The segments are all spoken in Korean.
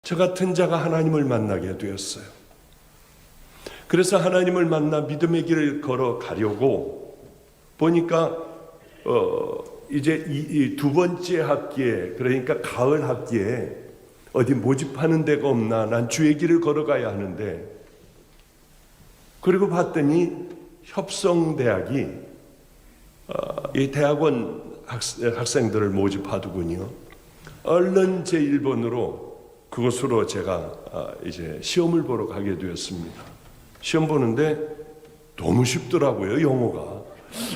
저 같은 자가 하나님을 만나게 되었어요. 그래서 하나님을 만나 믿음의 길을 걸어가려고 보니까 이제 이 두 번째 학기에, 그러니까 가을 학기에 어디 모집하는 데가 없나, 난 주의 길을 걸어가야 하는데, 그리고 봤더니 협성대학이 이 대학원 학생들을 모집하더군요. 얼른 제 1번으로 그곳으로 제가 이제 시험을 보러 가게 되었습니다. 시험 보는데 너무 쉽더라고요, 영어가.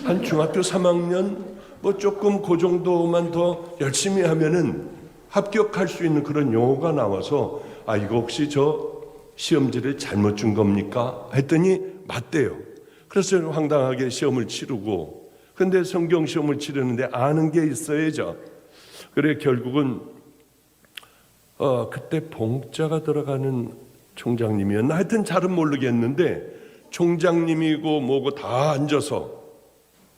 한 중학교 3학년 뭐 조금 그 정도만 더 열심히 하면은 합격할 수 있는 그런 영어가 나와서, 이거 혹시 저 시험지를 잘못 준 겁니까? 했더니 맞대요. 그래서 황당하게 시험을 치르고, 근데 성경 시험을 치르는데 아는 게 있어야죠. 그래 결국은 그때 봉자가 들어가는 총장님이었나? 하여튼 잘은 모르겠는데 총장님이고 뭐고 다 앉아서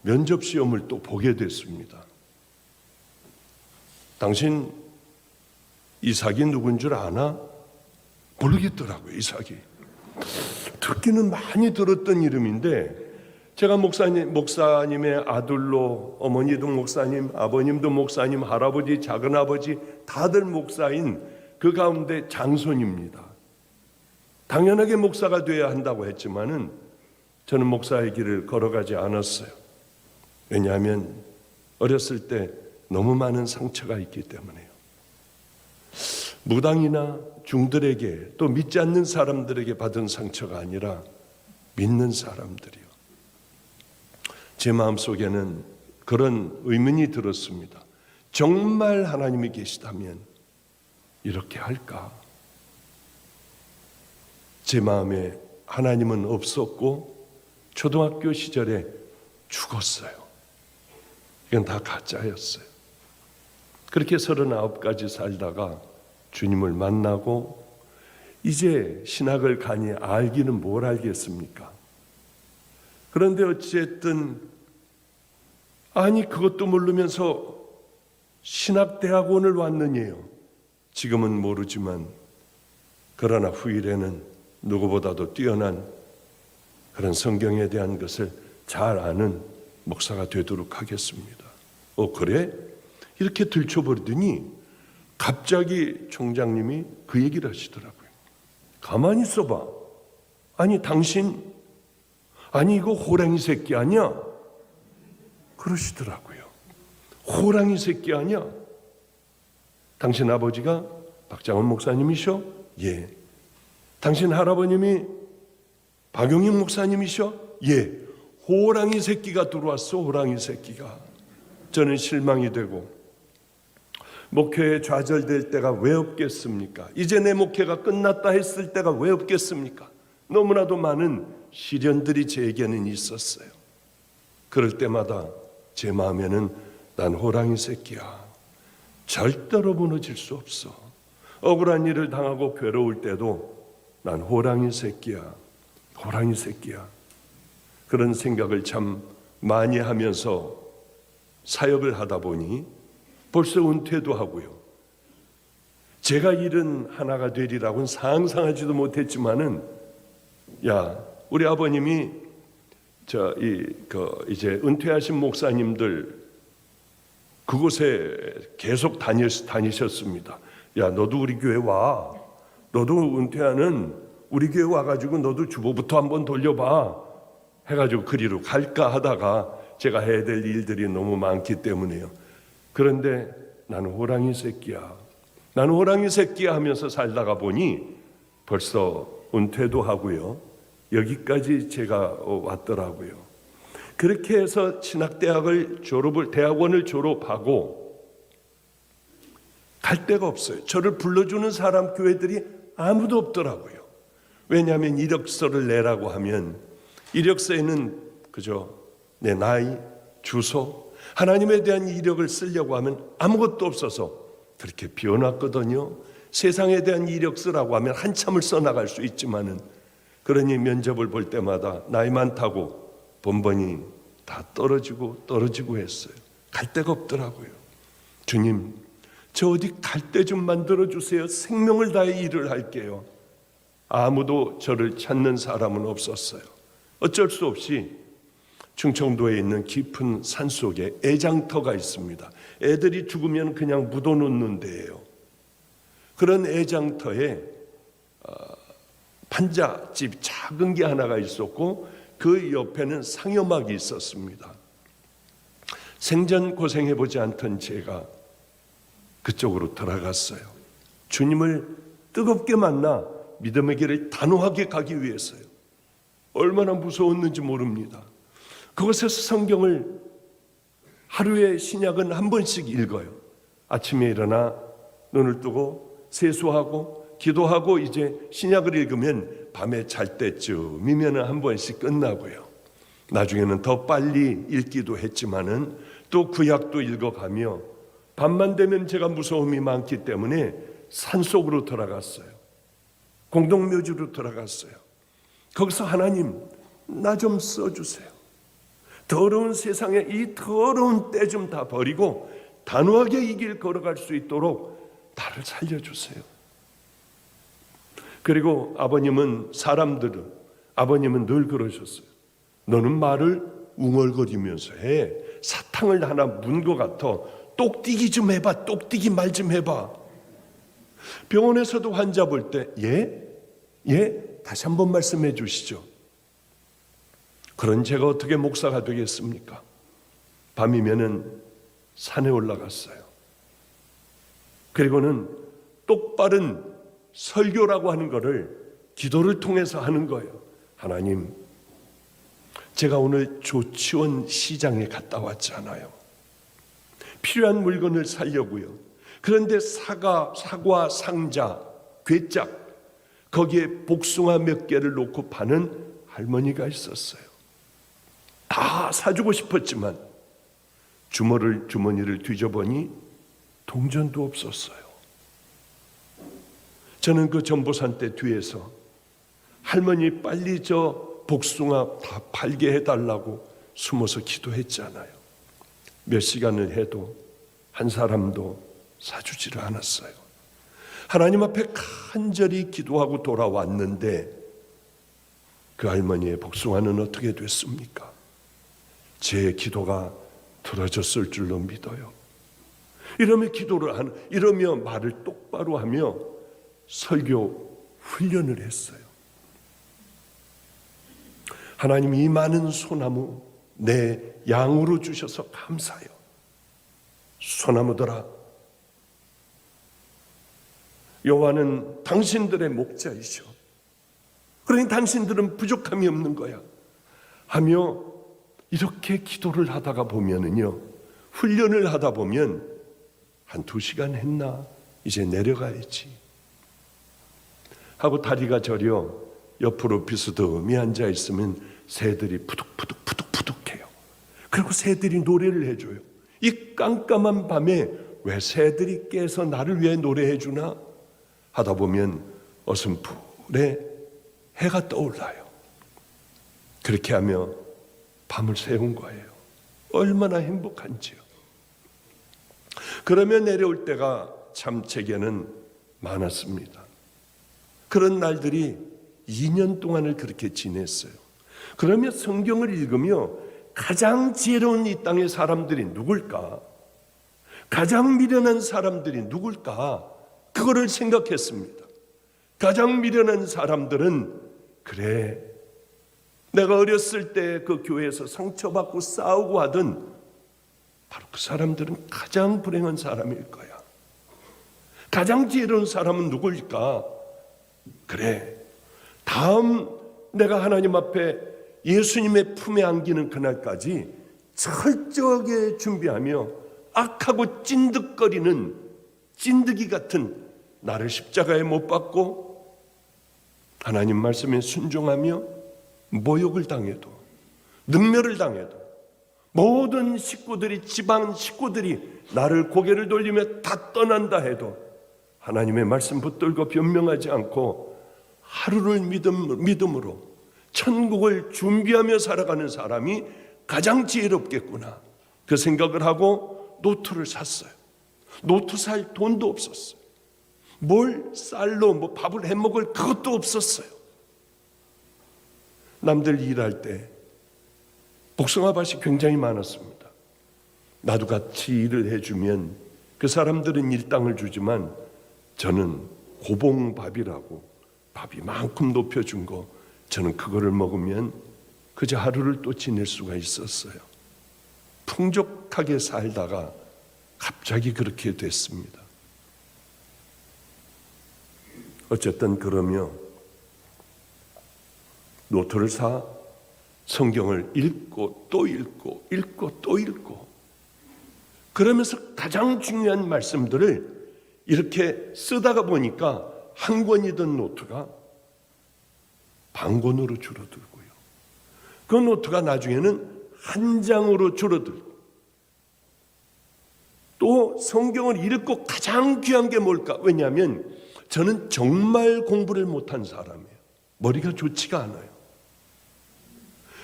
면접 시험을 또 보게 됐습니다. 당신 이삭이 누군 줄 아나? 모르겠더라고요, 이삭이. 듣기는 많이 들었던 이름인데, 제가 목사님의 아들로, 어머니도 목사님, 아버님도 목사님, 할아버지, 작은아버지 다들 목사인 그 가운데 장손입니다. 당연하게 목사가 되어야 한다고 했지만은 저는 목사의 길을 걸어가지 않았어요. 왜냐하면 어렸을 때 너무 많은 상처가 있기 때문에요. 무당이나 중들에게, 또 믿지 않는 사람들에게 받은 상처가 아니라 믿는 사람들이요. 제 마음속에는 그런 의문이 들었습니다. 정말 하나님이 계시다면 이렇게 할까? 제 마음에 하나님은 없었고 초등학교 시절에 죽었어요. 이건 다 가짜였어요. 그렇게 39까지 살다가 주님을 만나고 이제 신학을 가니 알기는 뭘 알겠습니까? 그런데 어쨌든 그것도 모르면서 신학대학원을 왔느냐요. 지금은 모르지만 그러나 후일에는 누구보다도 뛰어난 그런 성경에 대한 것을 잘 아는 목사가 되도록 하겠습니다. 그래? 이렇게 들춰버리더니 갑자기 총장님이 그 얘기를 하시더라고요. 가만히 있어봐. 당신 이거 호랑이 새끼 아니야? 그러시더라고요. 호랑이 새끼 아니야? 당신 아버지가 박장원 목사님이셔? 예. 당신 할아버님이 박용인 목사님이셔? 예. 호랑이 새끼가 들어왔어, 호랑이 새끼가. 저는 실망이 되고, 목회에 좌절될 때가 왜 없겠습니까? 이제 내 목회가 끝났다 했을 때가 왜 없겠습니까? 너무나도 많은 시련들이 제게는 있었어요. 그럴 때마다 제 마음에는 난 호랑이 새끼야. 절대로 무너질 수 없어. 억울한 일을 당하고 괴로울 때도 난 호랑이 새끼야. 호랑이 새끼야. 그런 생각을 참 많이 하면서 사역을 하다 보니 벌써 은퇴도 하고요. 제가 일은 하나가 되리라고는 상상하지도 못했지만은, 우리 아버님이 이제 은퇴하신 목사님들 그곳에 계속 다니셨습니다. 너도 우리 교회 와. 너도 은퇴하는 우리 교회 와가지고 너도 주보부터 한번 돌려봐. 해가지고 그리로 갈까 하다가 제가 해야 될 일들이 너무 많기 때문에요. 그런데 나는 호랑이 새끼야. 나는 호랑이 새끼야 하면서 살다가 보니 벌써 은퇴도 하고요. 여기까지 제가 왔더라고요. 그렇게 해서 대학원을 졸업하고 갈 데가 없어요. 저를 불러주는 사람 교회들이 아무도 없더라고요. 왜냐하면 이력서를 내라고 하면 이력서에는 그저 내 나이, 주소, 하나님에 대한 이력을 쓰려고 하면 아무것도 없어서 그렇게 비워놨거든요. 세상에 대한 이력 쓰라고 하면 한참을 써나갈 수 있지만은, 그러니 면접을 볼 때마다 나이 많다고 번번이 다 떨어지고 했어요. 갈 데가 없더라고요. 주님, 저 어디 갈 데 좀 만들어주세요. 생명을 다해 일을 할게요. 아무도 저를 찾는 사람은 없었어요. 어쩔 수 없이 충청도에 있는 깊은 산속에 애장터가 있습니다. 애들이 죽으면 그냥 묻어놓는 데예요. 그런 애장터에 판잣집 작은 게 하나가 있었고 그 옆에는 상여막이 있었습니다. 생전 고생해보지 않던 제가 그쪽으로 들어갔어요. 주님을 뜨겁게 만나 믿음의 길을 단호하게 가기 위해서요. 얼마나 무서웠는지 모릅니다. 그곳에서 성경을 하루에 신약은 한 번씩 읽어요. 아침에 일어나 눈을 뜨고 세수하고 기도하고 이제 신약을 읽으면 밤에 잘 때쯤이면 한 번씩 끝나고요. 나중에는 더 빨리 읽기도 했지만은 또 구약도 읽어가며 밤만 되면 제가 무서움이 많기 때문에 산속으로 들어갔어요. 공동묘지로 들어갔어요. 거기서 하나님 나 좀 써주세요. 더러운 세상에 이 더러운 때 좀 다 버리고 단호하게 이 길 걸어갈 수 있도록 나를 살려주세요. 그리고 아버님은 늘 그러셨어요. 너는 말을 웅얼거리면서 해. 사탕을 하나 문 것 같아. 똑띠기 좀 해봐. 똑띠기 말 좀 해봐. 병원에서도 환자 볼 때 다시 한번 말씀해 주시죠. 그런 제가 어떻게 목사가 되겠습니까? 밤이면은 산에 올라갔어요. 그리고는 똑바른 설교라고 하는 거를 기도를 통해서 하는 거예요. 하나님, 제가 오늘 조치원 시장에 갔다 왔잖아요. 필요한 물건을 사려고요. 그런데 사과 상자, 괴짝, 거기에 복숭아 몇 개를 놓고 파는 할머니가 있었어요. 다 사주고 싶었지만 주머니를 뒤져보니 동전도 없었어요. 저는 그 전보산대 뒤에서 할머니 빨리 저 복숭아 다 팔게 해달라고 숨어서 기도했잖아요. 몇 시간을 해도 한 사람도 사주지를 않았어요. 하나님 앞에 간절히 기도하고 돌아왔는데 그 할머니의 복숭아는 어떻게 됐습니까? 제 기도가 들어졌을 줄로 믿어요. 이러며 말을 똑바로 하며 설교 훈련을 했어요. 하나님이 이 많은 소나무 내 양으로 주셔서 감사해요. 소나무들아, 여호와는 당신들의 목자이셔. 그러니 당신들은 부족함이 없는 거야 하며 이렇게 기도를 하다가 보면은요, 훈련을 하다 보면 한 2시간 했나? 이제 내려가야지 하고 다리가 저려 옆으로 비스듬히 앉아 있으면 새들이 푸득푸득해요. 그리고 새들이 노래를 해줘요. 이 깜깜한 밤에 왜 새들이 깨서 나를 위해 노래해 주나 하다 보면 어슴푸레 해가 떠올라요. 그렇게 하며 밤을 새운 거예요. 얼마나 행복한지요. 그러며 내려올 때가 참 제게는 많았습니다. 그런 날들이 2년 동안을 그렇게 지냈어요. 그러며 성경을 읽으며 가장 지혜로운 이 땅의 사람들이 누굴까? 가장 미련한 사람들이 누굴까? 그거를 생각했습니다. 가장 미련한 사람들은 그래, 내가 어렸을 때 그 교회에서 상처받고 싸우고 하던 바로 그 사람들은 가장 불행한 사람일 거야. 가장 지혜로운 사람은 누구일까? 그래, 다음 내가 하나님 앞에 예수님의 품에 안기는 그날까지 철저하게 준비하며 악하고 찐득거리는 찐득이 같은 나를 십자가에 못 박고 하나님 말씀에 순종하며 모욕을 당해도 능멸을 당해도 모든 식구들이 집안 식구들이 나를 고개를 돌리며 다 떠난다 해도 하나님의 말씀 붙들고 변명하지 않고 하루를 믿음으로 천국을 준비하며 살아가는 사람이 가장 지혜롭겠구나, 그 생각을 하고 노트를 샀어요. 노트 살 돈도 없었어요. 뭘 쌀로 뭐 밥을 해 먹을 그것도 없었어요. 남들 일할 때 복숭아밭이 굉장히 많았습니다. 나도 같이 일을 해주면 그 사람들은 일당을 주지만 저는 고봉밥이라고 밥이 만큼 높여준 거, 저는 그거를 먹으면 그저 하루를 또 지낼 수가 있었어요. 풍족하게 살다가 갑자기 그렇게 됐습니다. 어쨌든 그러며 노트를 사 성경을 읽고 또 읽고 읽고 또 읽고, 그러면서 가장 중요한 말씀들을 이렇게 쓰다가 보니까 한 권이던 노트가 반 권으로 줄어들고요. 그 노트가 나중에는 한 장으로 줄어들고, 또 성경을 읽고 가장 귀한 게 뭘까? 왜냐하면 저는 정말 공부를 못한 사람이에요. 머리가 좋지가 않아요.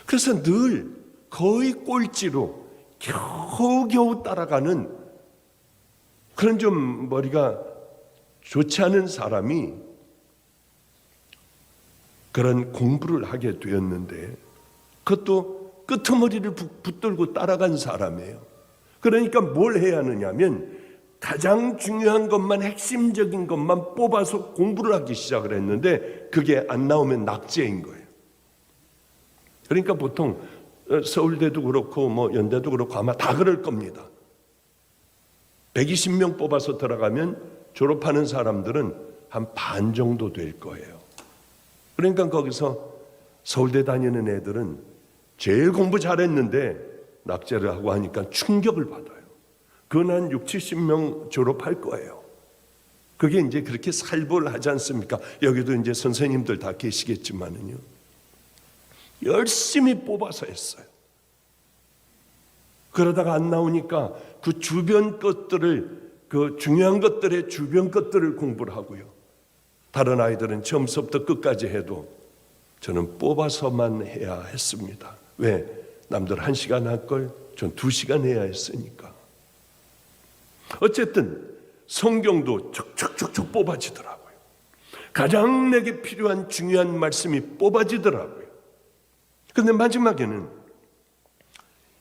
그래서 늘 거의 꼴찌로 겨우겨우 따라가는 그런 좀 머리가 좋지 않은 사람이 그런 공부를 하게 되었는데, 그것도 끄트머리를 붙들고 따라간 사람이에요. 그러니까 뭘 해야 하느냐면 가장 중요한 것만, 핵심적인 것만 뽑아서 공부를 하기 시작을 했는데 그게 안 나오면 낙제인 거예요. 그러니까 보통 서울대도 그렇고 뭐 연대도 그렇고 아마 다 그럴 겁니다. 120명 뽑아서 들어가면 졸업하는 사람들은 한 반 정도 될 거예요. 그러니까 거기서 서울대 다니는 애들은 제일 공부 잘했는데 낙제를 하고 하니까 충격을 받아요. 그건 한 60, 70명 졸업할 거예요. 그게 이제 그렇게 살벌하지 않습니까? 여기도 이제 선생님들 다 계시겠지만은요. 열심히 뽑아서 했어요. 그러다가 안 나오니까 그 주변 것들을, 그 중요한 것들의 주변 것들을 공부를 하고요. 다른 아이들은 처음부터 끝까지 해도 저는 뽑아서만 해야 했습니다. 왜? 남들 1시간 할 걸 전 2시간 해야 했으니까. 어쨌든 성경도 척척척척 뽑아지더라고요. 가장 내게 필요한 중요한 말씀이 뽑아지더라고요. 그런데 마지막에는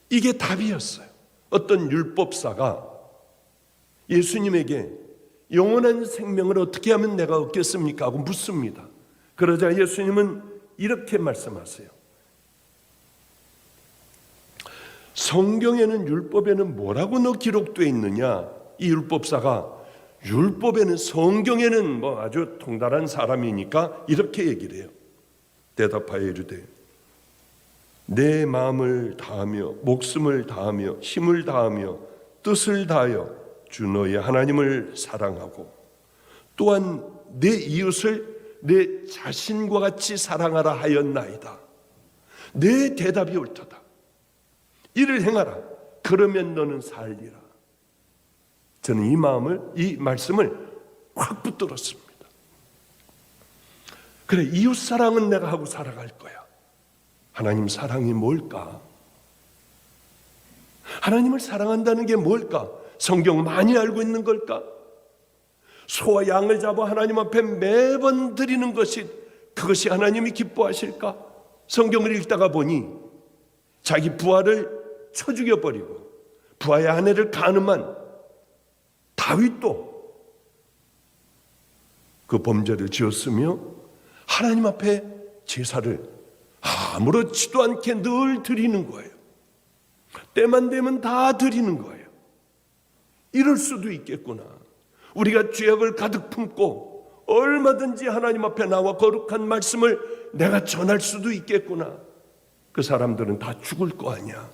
이게 답이었어요. 어떤 율법사가 예수님에게 영원한 생명을 어떻게 하면 내가 얻겠습니까? 하고 묻습니다. 그러자 예수님은 이렇게 말씀하세요. 성경에는, 율법에는 뭐라고 너 기록되어 있느냐? 이 율법사가 율법에는, 성경에는 뭐 아주 통달한 사람이니까 이렇게 얘기를 해요. 대답하여 이르되 내 마음을 다하며 목숨을 다하며 힘을 다하며 뜻을 다하여 주 너의 하나님을 사랑하고 또한 내 이웃을 내 자신과 같이 사랑하라 하였나이다. 내 대답이 옳도다. 이를 행하라. 그러면 너는 살리라. 저는 이 말씀을 확 붙들었습니다. 그래, 이웃 사랑은 내가 하고 살아갈 거야. 하나님 사랑이 뭘까? 하나님을 사랑한다는 게 뭘까? 성경 많이 알고 있는 걸까? 소와 양을 잡아 하나님 앞에 매번 드리는 것이, 그것이 하나님이 기뻐하실까? 성경을 읽다가 보니 자기 부하를 쳐 죽여버리고 부하의 아내를 간음한 다윗도 그 범죄를 지었으며 하나님 앞에 제사를 아무렇지도 않게 늘 드리는 거예요. 때만 되면 다 드리는 거예요. 이럴 수도 있겠구나. 우리가 죄악을 가득 품고 얼마든지 하나님 앞에 나와 거룩한 말씀을 내가 전할 수도 있겠구나. 그 사람들은 다 죽을 거 아니야.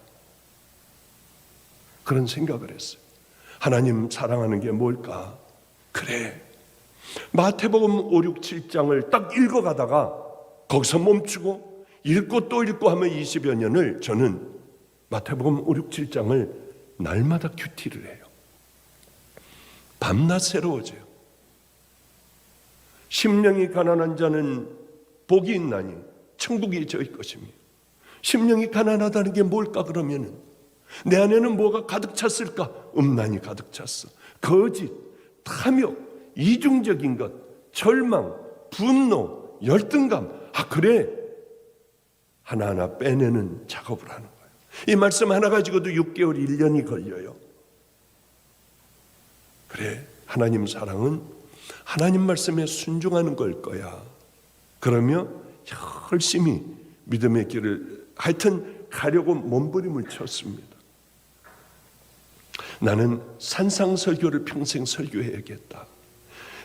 그런 생각을 했어요. 하나님 사랑하는 게 뭘까? 그래, 마태복음 5, 6, 7장을 딱 읽어가다가 거기서 멈추고 읽고 또 읽고 하면 20여 년을 저는 마태복음 5, 6, 7장을 날마다 큐티를 해요. 밤낮 새로워져요. 심령이 가난한 자는 복이 있나니 천국이 저희 것입니다. 심령이 가난하다는 게 뭘까? 그러면은 내 안에는 뭐가 가득 찼을까? 음란이 가득 찼어. 거짓, 탐욕, 이중적인 것, 절망, 분노, 열등감. 그래. 하나하나 빼내는 작업을 하는 거예요. 이 말씀 하나 가지고도 6개월, 1년이 걸려요. 그래, 하나님 사랑은 하나님 말씀에 순종하는 걸 거야. 그러며 열심히 믿음의 길을 하여튼 가려고 몸부림을 쳤습니다. 나는 산상설교를 평생 설교해야겠다.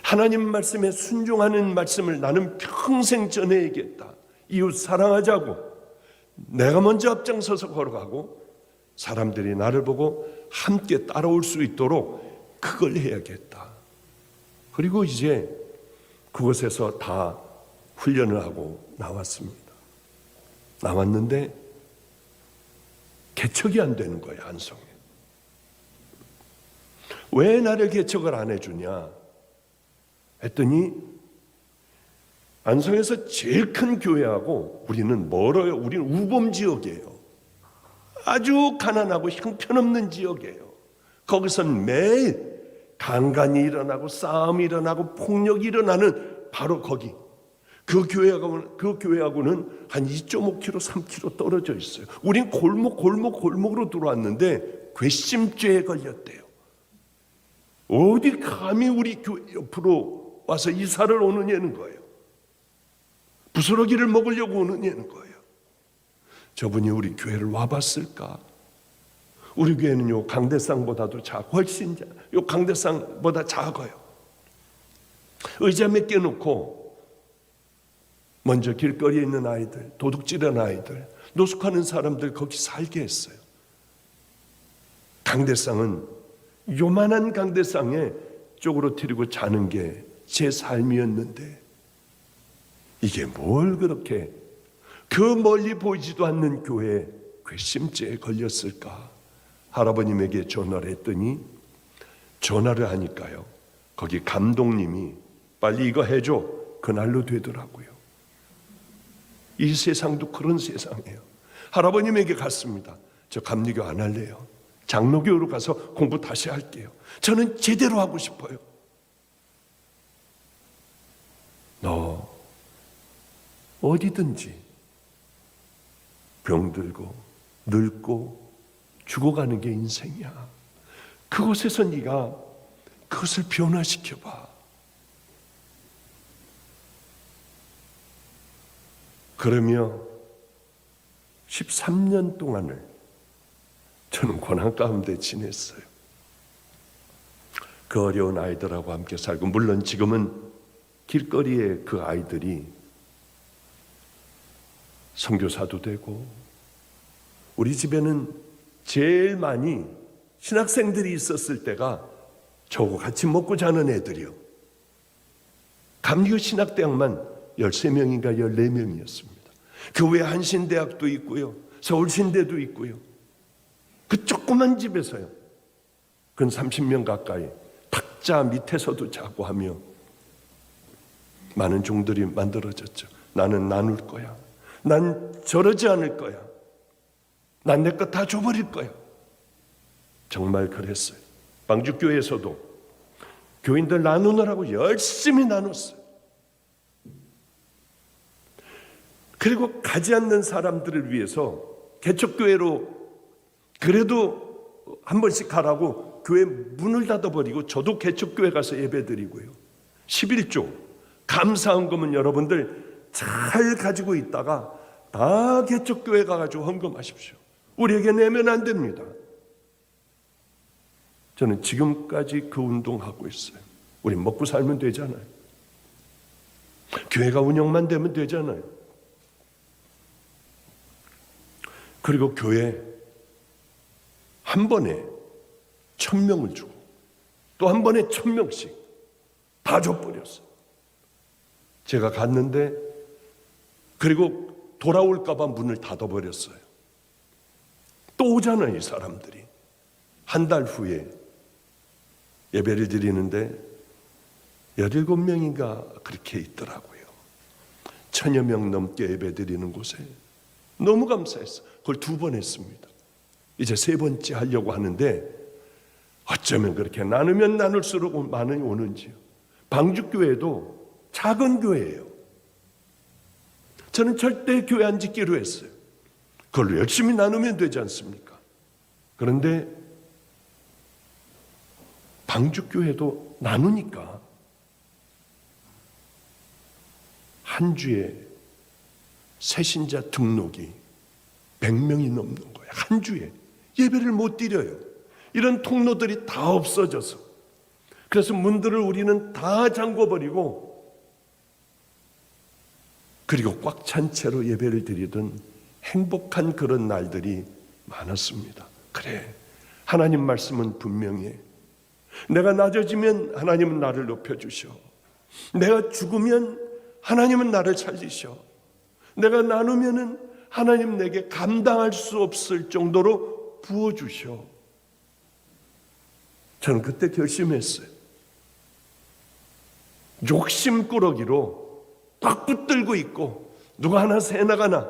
하나님 말씀에 순종하는 말씀을 나는 평생 전해야겠다. 이웃 사랑하자고 내가 먼저 앞장서서 걸어가고 사람들이 나를 보고 함께 따라올 수 있도록 그걸 해야겠다. 그리고 이제 그곳에서 다 훈련을 하고 나왔습니다. 나왔는데 개척이 안 되는 거예요. 안성에. 왜 나를 개척을 안 해주냐 했더니 안성에서 제일 큰 교회하고 우리는 멀어요. 우리는 우범지역이에요. 아주 가난하고 형편없는 지역이에요. 거기선 매일 강간이 일어나고 싸움이 일어나고 폭력이 일어나는 바로 거기. 그 교회하고는 한 2.5km, 3km 떨어져 있어요. 우린 골목으로 들어왔는데 괘씸죄에 걸렸대요. 어디 감히 우리 교회 옆으로 와서 이사를 오느냐는 거예요. 부스러기를 먹으려고 오느냐는 거예요. 저분이 우리 교회를 와봤을까? 우리 교회는 요 강대상보다도 작고 훨씬 요 강대상보다 작아요. 의자 몇 개 놓고 먼저 길거리에 있는 아이들, 도둑질하는 아이들, 노숙하는 사람들 거기 살게 했어요. 강대상은 요만한 강대상에 쪼그러뜨리고 자는 게 제 삶이었는데 이게 뭘 그렇게 그 멀리 보이지도 않는 교회에 괘씸죄에 걸렸을까? 할아버님에게 전화를 했더니 전화를 하니까요. 거기 감독님이 빨리 이거 해줘. 그날로 되더라고요. 이 세상도 그런 세상이에요. 할아버님에게 갔습니다. 저 감리교 안 할래요. 장로교로 가서 공부 다시 할게요. 저는 제대로 하고 싶어요. 너 어디든지 병들고 늙고 죽어가는 게 인생이야. 그곳에서 네가 그것을 변화시켜봐. 그러며 13년 동안을 저는 고난 가운데 지냈어요. 그 어려운 아이들하고 함께 살고, 물론 지금은 길거리에 그 아이들이 선교사도 되고, 우리 집에는 제일 많이 신학생들이 있었을 때가 저하고 같이 먹고 자는 애들이요. 감리교 신학대학만 13명인가 14명이었습니다. 그 외에 한신대학도 있고요. 서울신대도 있고요. 그 조그만 집에서요. 근 30명 가까이 탁자 밑에서도 자고 하며 많은 종들이 만들어졌죠. 나는 나눌 거야. 난 저러지 않을 거야. 난 내 것 다 줘버릴 거야. 정말 그랬어요. 방주교회에서도 교인들 나누느라고 열심히 나눴어요. 그리고 가지 않는 사람들을 위해서 개척교회로 그래도 한 번씩 가라고 교회 문을 닫아버리고 저도 개척교회 가서 예배드리고요. 11조 감사헌금은 여러분들 잘 가지고 있다가 다 개척교회 가가지고 헌금하십시오. 우리에게 내면 안 됩니다. 저는 지금까지 그 운동하고 있어요. 우리 먹고 살면 되잖아요. 교회가 운영만 되면 되잖아요. 그리고 교회 한 번에 1000명을 주고 또 한 번에 1000명씩 다 줘버렸어요. 제가 갔는데 그리고 돌아올까 봐 문을 닫아버렸어요. 또 오잖아요, 이 사람들이. 한 달 후에 예배를 드리는데 17명인가 그렇게 있더라고요. 1000여 명 넘게 예배 드리는 곳에. 너무 감사했어요. 그걸 2번 했습니다. 이제 3번째 하려고 하는데 어쩌면 그렇게 나누면 나눌수록 많이 오는지요. 방주교회도 작은 교회예요. 저는 절대 교회 안 짓기로 했어요. 그걸로 열심히 나누면 되지 않습니까? 그런데 방주교회도 나누니까 한 주에 새신자 등록이 100명이 넘는 거예요. 한 주에 예배를 못 드려요. 이런 통로들이 다 없어져서, 그래서 문들을 우리는 다 잠궈버리고, 그리고 꽉 찬 채로 예배를 드리던 행복한 그런 날들이 많았습니다. 그래, 하나님 말씀은 분명해. 내가 낮아지면 하나님은 나를 높여주셔. 내가 죽으면 하나님은 나를 살리셔. 내가 나누면은 하나님 내게 감당할 수 없을 정도로 부어주셔. 저는 그때 결심했어요. 욕심꾸러기로 꽉 붙들고 있고 누가 하나 새 나가나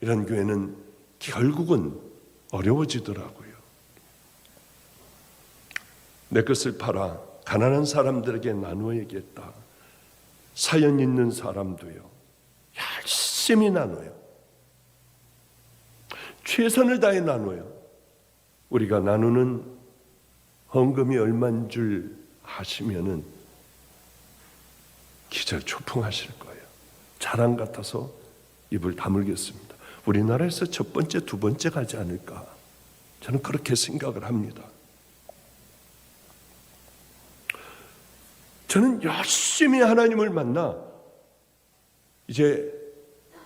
이런 교회는 결국은 어려워지더라고요. 내 것을 팔아 가난한 사람들에게 나누어야겠다. 사연 있는 사람도요, 열심히 나눠요. 최선을 다해 나눠요. 우리가 나누는 헌금이 얼마인 줄 아시면은 기절초풍하실 거예요. 자랑 같아서 입을 다물겠습니다. 우리나라에서 첫 번째, 두 번째 가지 않을까, 저는 그렇게 생각을 합니다. 저는 열심히 하나님을 만나 이제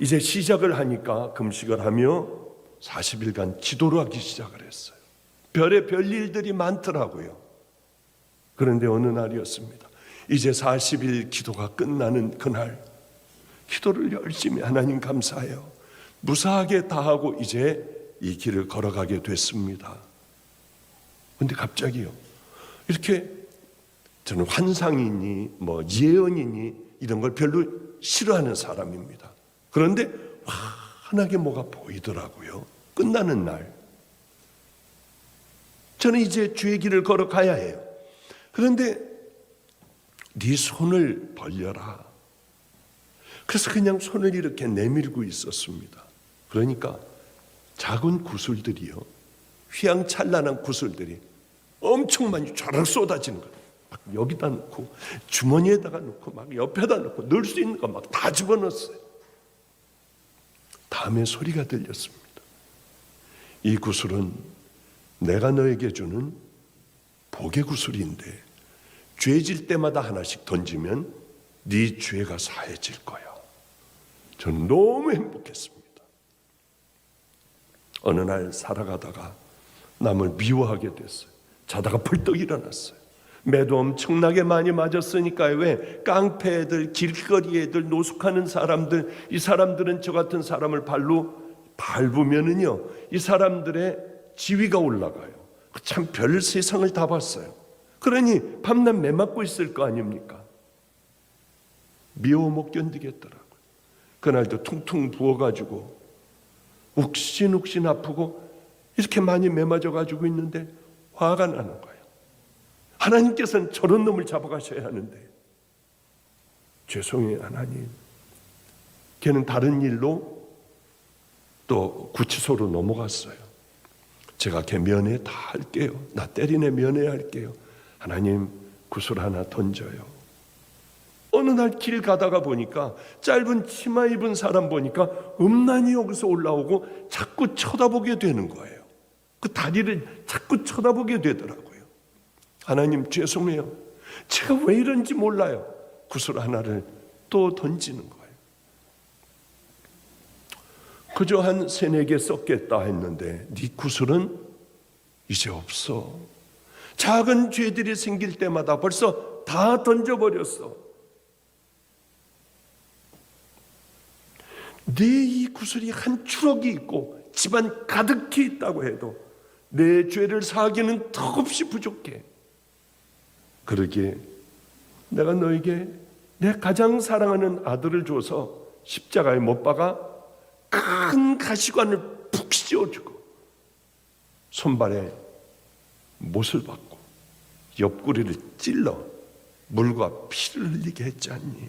시작을 하니까 금식을 하며 40일간 기도를 하기 시작을 했어요. 별일들이 많더라고요. 그런데 어느 날이었습니다. 이제 40일 기도가 끝나는 그날, 기도를 열심히 하나님 감사해요, 무사하게 다 하고 이제 이 길을 걸어가게 됐습니다. 그런데 갑자기요, 이렇게 저는 환상이니 뭐 예언이니 이런 걸 별로 싫어하는 사람입니다. 그런데 환하게 뭐가 보이더라고요. 끝나는 날, 저는 이제 주의 길을 걸어가야 해요. 그런데 네 손을 벌려라. 그래서 그냥 손을 이렇게 내밀고 있었습니다. 그러니까 작은 구슬들이요, 휘황찬란한 구슬들이 엄청 많이 촤락 쏟아지는 거예요. 막 여기다 넣고 주머니에다가 넣고 막 옆에다 넣고 넣을 수 있는 거 막 다 집어넣었어요. 다음에 소리가 들렸습니다. 이 구슬은 내가 너에게 주는 복의 구슬인데 죄질 때마다 하나씩 던지면 네 죄가 사해질 거야. 저는 너무 행복했습니다. 어느 날 살아가다가 남을 미워하게 됐어요. 자다가 벌떡 일어났어요. 매도 엄청나게 많이 맞았으니까, 왜 깡패 애들, 길거리 애들, 노숙하는 사람들, 이 사람들은 저 같은 사람을 발로 밟으면은요, 이 사람들의 지위가 올라가요. 참 별 세상을 다 봤어요. 그러니 밤낮 매 맞고 있을 거 아닙니까? 미워 못 견디겠더라고요. 그날도 퉁퉁 부어가지고 욱신욱신 아프고 이렇게 많이 매 맞아가지고 있는데 화가 나는 거예요. 하나님께서는 저런 놈을 잡아가셔야 하는데, 죄송해요 하나님. 걔는 다른 일로 또 구치소로 넘어갔어요. 제가 걔 면회 다 할게요. 나 때린 애 면회할게요. 하나님 구슬 하나 던져요. 어느 날 길 가다가 보니까 짧은 치마 입은 사람 보니까 음란이 여기서 올라오고 자꾸 쳐다보게 되는 거예요. 그 다리를 자꾸 쳐다보게 되더라고요. 하나님 죄송해요. 제가 왜 이런지 몰라요. 구슬 하나를 또 던지는 거예요. 그저 한 3-4개 썼겠다 했는데 네 구슬은 이제 없어. 작은 죄들이 생길 때마다 벌써 다 던져버렸어. 내 이 구슬이 한 추럭이 있고 집안 가득히 있다고 해도 내 죄를 사하기는 턱없이 부족해. 그러기에 내가 너에게 내 가장 사랑하는 아들을 줘서 십자가에 못 박아 큰 가시관을 푹 씌워주고 손발에 못을 박고 옆구리를 찔러 물과 피를 흘리게 했지 않니?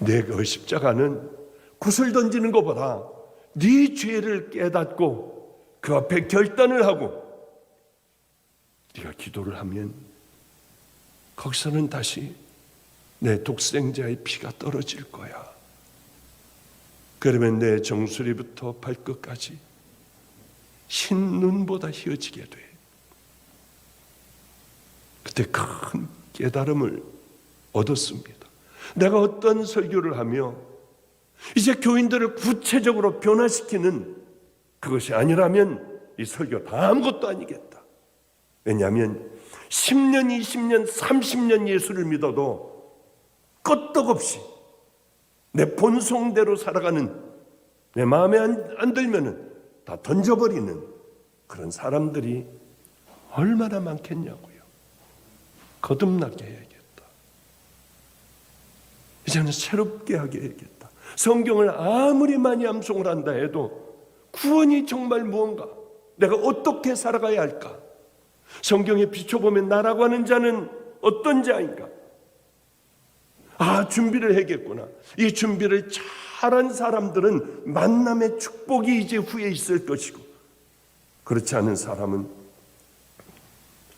내 그 십자가는 굿을 던지는 것보다 네 죄를 깨닫고 그 앞에 결단을 하고 네가 기도를 하면 거기서는 다시 내 독생자의 피가 떨어질 거야. 그러면 내 정수리부터 발끝까지 흰 눈보다 희어지게 돼. 그때 큰 깨달음을 얻었습니다. 내가 어떤 설교를 하며 이제 교인들을 구체적으로 변화시키는 그것이 아니라면 이 설교 다 아무것도 아니겠다. 왜냐하면 10년, 20년, 30년 예수를 믿어도 끄떡없이 내 본성대로 살아가는, 내 마음에 안 들면은 다 던져버리는 그런 사람들이 얼마나 많겠냐고요. 거듭나게 해야겠다. 이제는 새롭게 하게 해야겠다. 성경을 아무리 많이 암송을 한다 해도 구원이 정말 무언가, 내가 어떻게 살아가야 할까? 성경에 비춰보면 나라고 하는 자는 어떤 자인가? 준비를 해야겠구나. 이 준비를 잘한 사람들은 만남의 축복이 이제 후에 있을 것이고, 그렇지 않은 사람은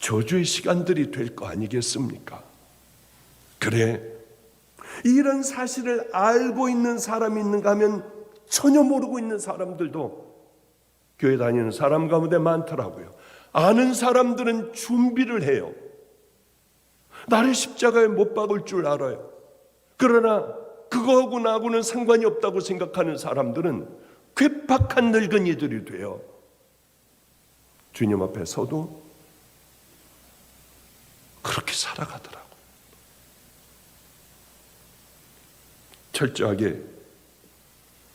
저주의 시간들이 될 거 아니겠습니까? 그래, 이런 사실을 알고 있는 사람이 있는가 하면 전혀 모르고 있는 사람들도 교회 다니는 사람 가운데 많더라고요. 아는 사람들은 준비를 해요. 나를 십자가에 못 박을 줄 알아요. 그러나 그거하고 나하고는 상관이 없다고 생각하는 사람들은 괴팍한 늙은이들이 돼요. 주님 앞에 서도 그렇게 살아가더라고요. 철저하게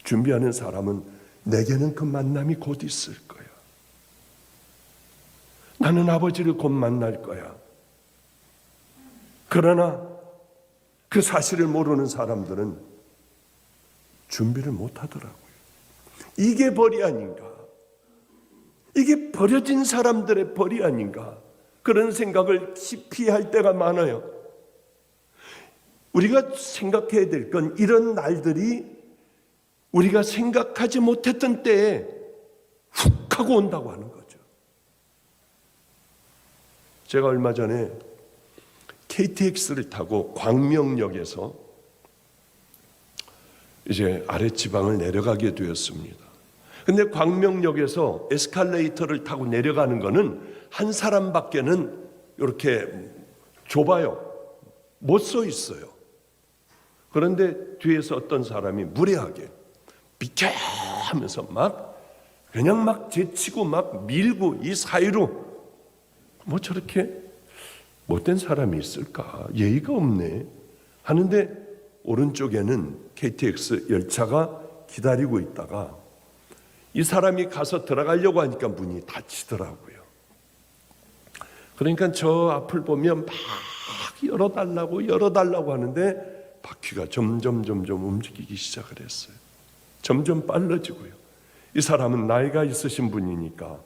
준비하는 사람은 내게는 그 만남이 곧 있을 거야. 나는 아버지를 곧 만날 거야. 그러나 그 사실을 모르는 사람들은 준비를 못 하더라고요. 이게 벌이 아닌가? 이게 버려진 사람들의 벌이 아닌가? 그런 생각을 깊이 할 때가 많아요. 우리가 생각해야 될 건 이런 날들이 우리가 생각하지 못했던 때에 훅 하고 온다고 하는 거죠. 제가 얼마 전에 KTX를 타고 광명역에서 이제 아랫지방을 내려가게 되었습니다. 근데 광명역에서 에스컬레이터를 타고 내려가는 거는 한 사람밖에는 이렇게 좁아요. 못 서 있어요. 그런데 뒤에서 어떤 사람이 무례하게 비켜 하면서 그냥 막 제치고 막 밀고 이 사이로 뭐 저렇게 못된 사람이 있을까? 예의가 없네 하는데 오른쪽에는 KTX 열차가 기다리고 있다가 이 사람이 가서 들어가려고 하니까 문이 닫히더라고요. 그러니까 저 앞을 보면 막 열어달라고 하는데 바퀴가 점점 움직이기 시작을 했어요. 점점 빨라지고요. 이 사람은 나이가 있으신 분이니까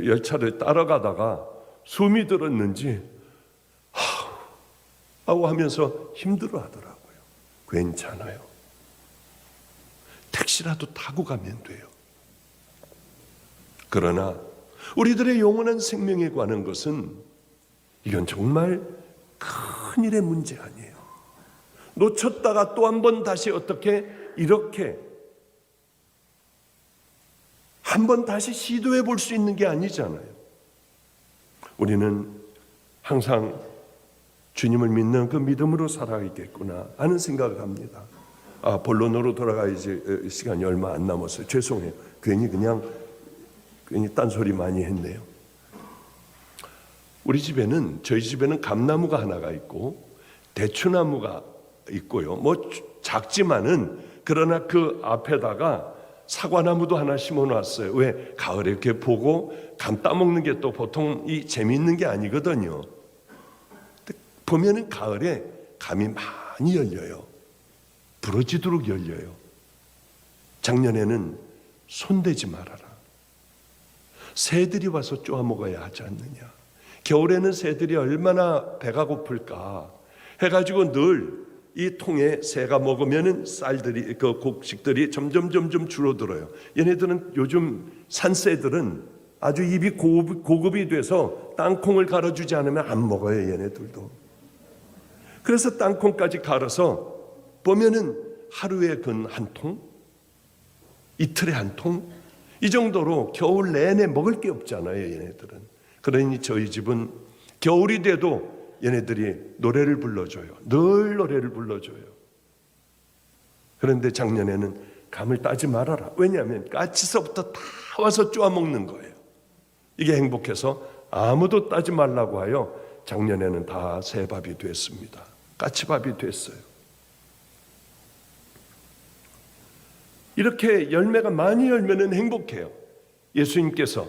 열차를 따라가다가 숨이 들었는지 하고 하면서 힘들어 하더라고요. 괜찮아요. 택시라도 타고 가면 돼요. 그러나 우리들의 영원한 생명에 관한 것은 이건 정말 큰일의 문제 아니에요. 놓쳤다가 또 한 번 다시 어떻게 이렇게 한 번 다시 시도해 볼 수 있는 게 아니잖아요. 우리는 항상 주님을 믿는 그 믿음으로 살아야겠구나 하는 생각을 합니다. 본론으로 돌아가야지 시간이 얼마 안 남았어요. 죄송해요. 괜히 딴소리 많이 했네요. 저희 집에는 감나무가 하나가 있고 대추나무가 있고요. 뭐 작지만은 그러나 그 앞에다가 사과나무도 하나 심어놨어요. 왜? 가을에 이렇게 보고 감 따먹는 게 또 보통 재미있는 게 아니거든요. 보면은 가을에 감이 많이 열려요. 부러지도록 열려요. 작년에는 손대지 말아라. 새들이 와서 쪼아 먹어야 하지 않느냐. 겨울에는 새들이 얼마나 배가 고플까 해가지고 늘 이 통에 새가 먹으면은 쌀들이, 그 곡식들이 점점 줄어들어요. 얘네들은 요즘 산새들은 아주 입이 고급이 돼서 땅콩을 갈아주지 않으면 안 먹어요, 얘네들도. 그래서 땅콩까지 갈아서 보면은 하루에 근 한 통, 이틀에 한 통, 이 정도로 겨울 내내 먹을 게 없잖아요, 얘네들은. 그러니 저희 집은 겨울이 돼도 얘네들이 노래를 불러줘요. 늘 노래를 불러줘요. 그런데 작년에는 감을 따지 말아라. 왜냐하면 까치서부터 다 와서 쪼아 먹는 거예요. 이게 행복해서 아무도 따지 말라고 하여 작년에는 다 새밥이 됐습니다. 까치밥이 됐어요. 이렇게 열매가 많이 열면은 행복해요. 예수님께서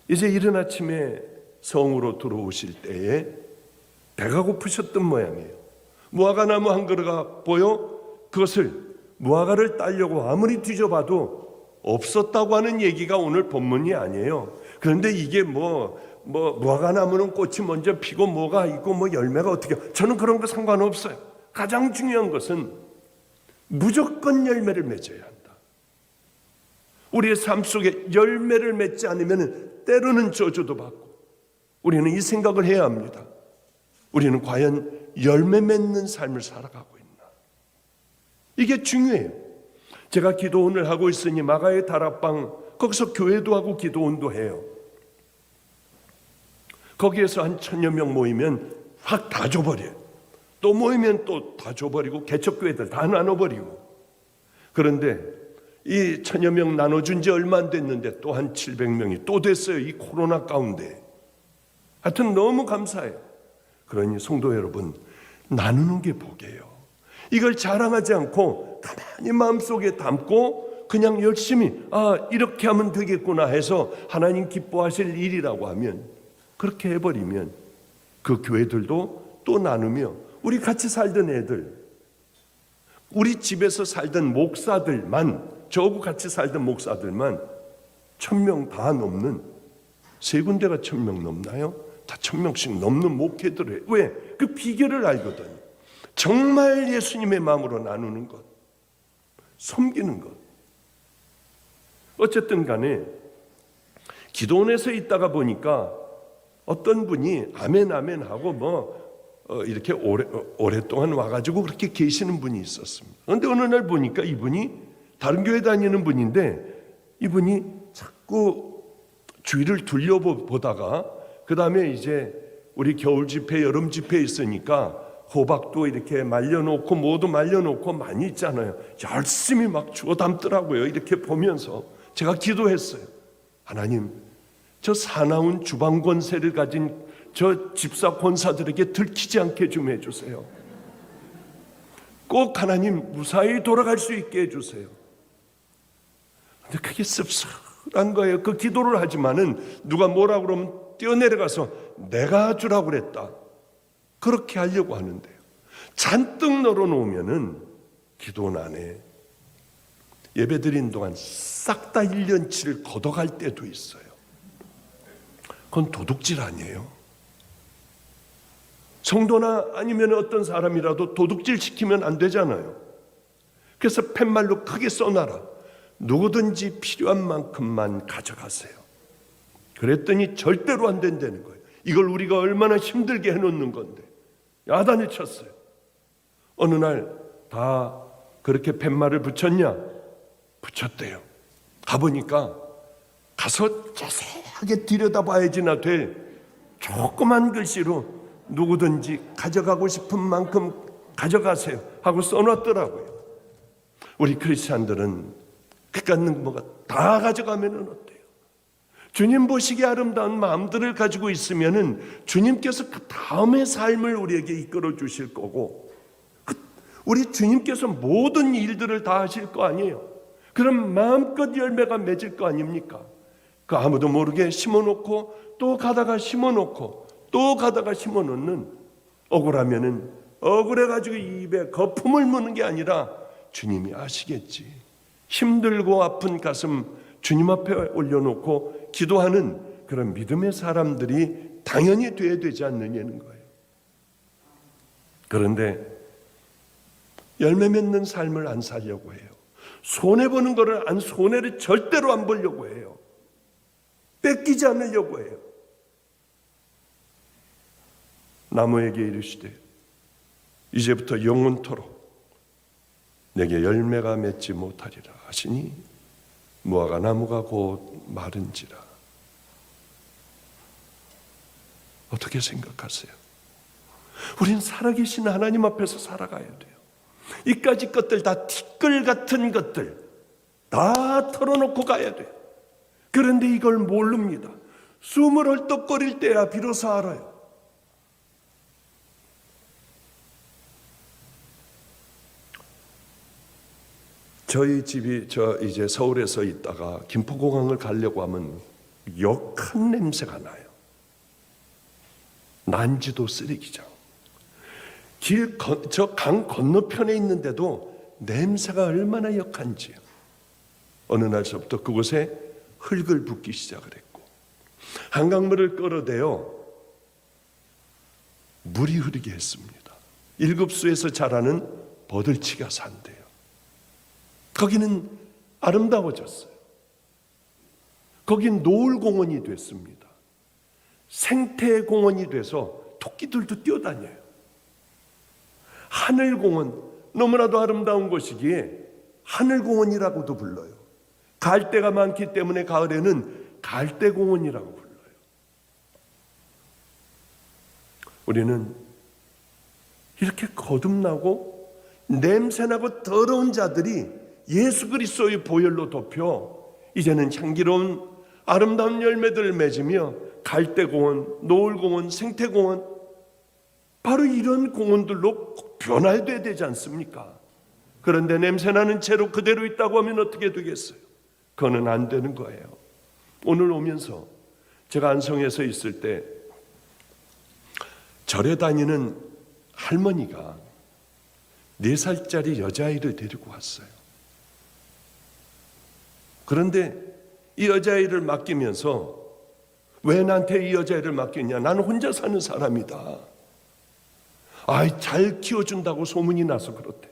이제 이른 아침에 성으로 들어오실 때에 배가 고프셨던 모양이에요. 무화과나무 한 그루가 보여 그것을 무화과를 따려고 아무리 뒤져봐도 없었다고 하는 얘기가 오늘 본문이 아니에요. 그런데 이게 무화과나무는 꽃이 먼저 피고 뭐가 있고 열매가 어떻게, 저는 그런 거 상관없어요. 가장 중요한 것은 무조건 열매를 맺어야 한다. 우리의 삶 속에 열매를 맺지 않으면 때로는 저주도 받고, 우리는 이 생각을 해야 합니다. 우리는 과연 열매 맺는 삶을 살아가고 있나? 이게 중요해요. 제가 기도원을 하고 있으니 마가의 다락방, 거기서 교회도 하고 기도원도 해요. 거기에서 한 1000여 명 모이면 확 다 줘버려요. 또 모이면 또 다 줘버리고 개척교회들 다 나눠버리고. 그런데 이 1000여 명 나눠준 지 얼마 안 됐는데 또 한 700명이 또 됐어요. 이 코로나 가운데. 하여튼 너무 감사해요. 그러니 성도 여러분, 나누는 게 복이에요. 이걸 자랑하지 않고 가만히 마음속에 담고 그냥 열심히 이렇게 하면 되겠구나 해서 하나님 기뻐하실 일이라고 하면, 그렇게 해버리면 그 교회들도 또 나누며, 우리 같이 살던 애들, 우리 집에서 살던 목사들만, 저하고 같이 살던 목사들만 1000명 다 넘는, 세 군데가 1000명 넘나요? 다 1000명씩 넘는 목회들을. 왜? 그 비결을 알거든. 정말 예수님의 마음으로 나누는 것, 섬기는 것. 어쨌든 간에 기도원에서 있다가 보니까 어떤 분이 아멘 아멘 하고 이렇게 오랫동안 와가지고 그렇게 계시는 분이 있었습니다. 그런데 어느 날 보니까 이분이 다른 교회 다니는 분인데, 이분이 자꾸 주위를 둘러보다가 그 다음에 이제 우리 겨울 집회, 여름 집회 있으니까 호박도 이렇게 말려놓고 뭐도 말려놓고 많이 있잖아요. 열심히 막 주워 담더라고요. 이렇게 보면서 제가 기도했어요. 하나님, 저 사나운 주방 권세를 가진 저 집사 권사들에게 들키지 않게 좀 해주세요. 꼭 하나님 무사히 돌아갈 수 있게 해주세요. 근데 그게 씁쓸한 거예요. 그 기도를 하지만은 누가 뭐라 그러면 뛰어내려가서 내가 주라고 그랬다, 그렇게 하려고 하는데요. 잔뜩 널어놓으면은 기도는 안 해. 예배드린 동안 싹 다 1년치를 걷어갈 때도 있어요. 그건 도둑질 아니에요. 성도나 아니면 어떤 사람이라도 도둑질 시키면 안 되잖아요. 그래서 팻말로 크게 써놔라. 누구든지 필요한 만큼만 가져가세요. 그랬더니 절대로 안 된다는 거예요. 이걸 우리가 얼마나 힘들게 해놓는 건데 야단을 쳤어요. 어느 날 다 그렇게 팻말을 붙였냐? 붙였대요. 가보니까 가서 자세하게 들여다봐야지나 될 조그만 글씨로 누구든지 가져가고 싶은 만큼 가져가세요 하고 써놨더라고요. 우리 크리스찬들은 그깟 뭐가 다 가져가면 어때요? 주님 보시기에 아름다운 마음들을 가지고 있으면은 주님께서 그 다음의 삶을 우리에게 이끌어 주실 거고, 우리 주님께서 모든 일들을 다 하실 거 아니에요. 그럼 마음껏 열매가 맺을 거 아닙니까? 그 아무도 모르게 심어놓고 또 가다가 심어놓고 또 가다가 심어놓는, 억울하면은 억울해가지고 입에 거품을 무는 게 아니라 주님이 아시겠지. 힘들고 아픈 가슴 주님 앞에 올려놓고 기도하는 그런 믿음의 사람들이 당연히 돼야 되지 않느냐는 거예요. 그런데 열매 맺는 삶을 안 살려고 해요. 손해보는 거를 손해를 절대로 안 보려고 해요. 뺏기지 않으려고 해요. 나무에게 이르시되 이제부터 영원토록 내게 열매가 맺지 못하리라 하시니 무화과 나무가 곧 마른지라. 어떻게 생각하세요? 우린 살아계신 하나님 앞에서 살아가야 돼요. 이까지 것들 다 티끌 같은 것들 다 털어놓고 가야 돼요. 그런데 이걸 모릅니다. 숨을 헐떡거릴 때야 비로소 알아요. 저희 집이 이제 서울에서 있다가 김포공항을 가려고 하면 역한 냄새가 나요. 난지도 쓰레기장. 저 강 건너편에 있는데도 냄새가 얼마나 역한지요. 어느 날서부터 그곳에 흙을 붓기 시작을 했고 한강물을 끌어대어 물이 흐르게 했습니다. 일급수에서 자라는 버들치가 산대요. 거기는 아름다워졌어요. 거긴 노을공원이 됐습니다. 생태공원이 돼서 토끼들도 뛰어다녀요. 하늘공원, 너무나도 아름다운 곳이기에 하늘공원이라고도 불러요. 갈대가 많기 때문에 가을에는 갈대공원이라고 불러요. 우리는 이렇게 거듭나고 냄새나고 더러운 자들이 예수 그리스도의 보혈로 덮여 이제는 향기로운 아름다운 열매들을 맺으며 갈대공원, 노을공원, 생태공원, 바로 이런 공원들로 변화해야 되지 않습니까? 그런데 냄새나는 채로 그대로 있다고 하면 어떻게 되겠어요? 그거는 안 되는 거예요. 오늘 오면서 제가 안성에서 있을 때 절에 다니는 할머니가 4살짜리 여자아이를 데리고 왔어요. 그런데 이 여자아이를 맡기면서 왜 나한테 이 여자아이를 맡겼냐? 나는 혼자 사는 사람이다. 아이, 잘 키워준다고 소문이 나서 그렇대요.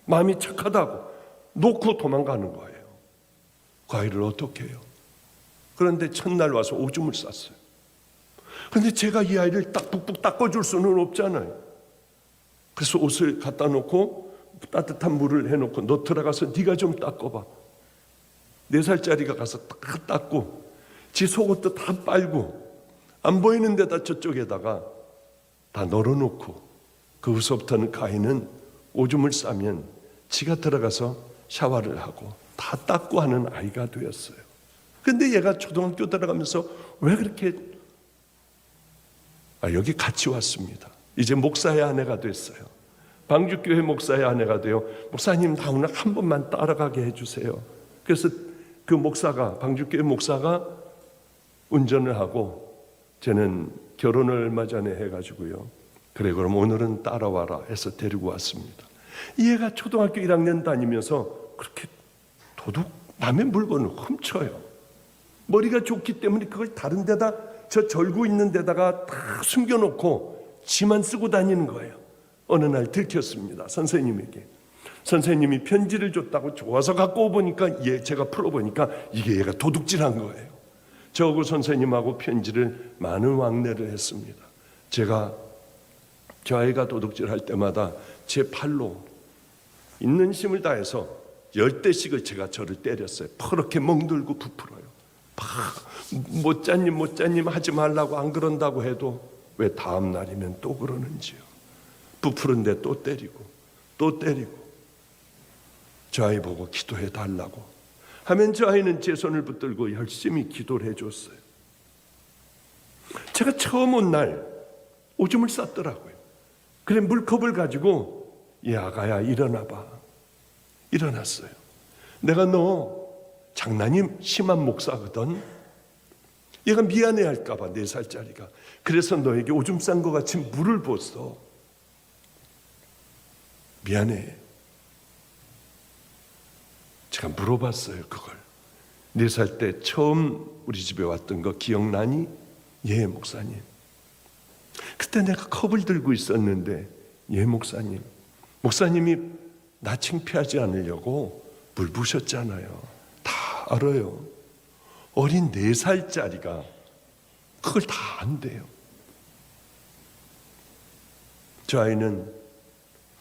마음이 착하다고 놓고 도망가는 거예요. 그 아이를 어떻게 해요? 그런데 첫날 와서 오줌을 쌌어요. 그런데 제가 이 아이를 딱 푹푹 닦아줄 수는 없잖아요. 그래서 옷을 갖다 놓고 따뜻한 물을 해놓고 너 들어가서 네가 좀 닦아봐. 4살짜리가 가서 딱 닦고 지 속옷도 다 빨고 안 보이는 데다 저쪽에다가 다 널어놓고 그후서부터는 그 아이는 오줌을 싸면 지가 들어가서 샤워를 하고 다 닦고 하는 아이가 되었어요. 근데 얘가 초등학교 들어가면서 왜 그렇게 여기 같이 왔습니다. 이제 목사의 아내가 됐어요. 방주교회 목사의 아내가 되어 목사님 나 오늘 한 번만 따라가게 해주세요. 그래서 그 목사가 방주교회 목사가 운전을 하고 저는 결혼을 얼마 전에 해가지고요. 그래 그럼 오늘은 따라와라 해서 데리고 왔습니다. 얘가 초등학교 1학년 다니면서 그렇게 도둑 남의 물건을 훔쳐요. 머리가 좋기 때문에 그걸 다른 데다 저 절구 있는 데다가 다 숨겨놓고 지만 쓰고 다니는 거예요. 어느 날 들켰습니다. 선생님에게. 선생님이 편지를 줬다고 좋아서 갖고 오보니까 제가 풀어보니까 이게 얘가 도둑질한 거예요. 저하고 선생님하고 편지를 많은 왕래를 했습니다. 제가 저 아이가 도둑질할 때마다 제 팔로 있는 힘을 다해서 10대씩을 제가 저를 때렸어요. 퍼렇게 멍들고 부풀어요. 못자님 하지 말라고 안 그런다고 해도 왜 다음 날이면 또 그러는지요. 부푸른데 또 때리고 저 아이 보고 기도해 달라고 하면 저 아이는 제 손을 붙들고 열심히 기도를 해줬어요. 제가 처음 온 날 오줌을 쌌더라고요. 그래 물컵을 가지고 야 아가야 일어나봐. 일어났어요. 내가 너 장난이 심한 목사거든. 얘가 미안해할까 봐 4살짜리가. 그래서 너에게 오줌 싼 것 같이 물을 부었어. 미안해. 제가 물어봤어요. 그걸 4살 때 처음 우리 집에 왔던 거 기억나니? 예, 목사님. 그때 내가 컵을 들고 있었는데, 예, 목사님. 목사님이 나 창피하지 않으려고 물 부으셨잖아요. 다 알아요. 어린 4살짜리가 그걸 다 안돼요. 저 아이는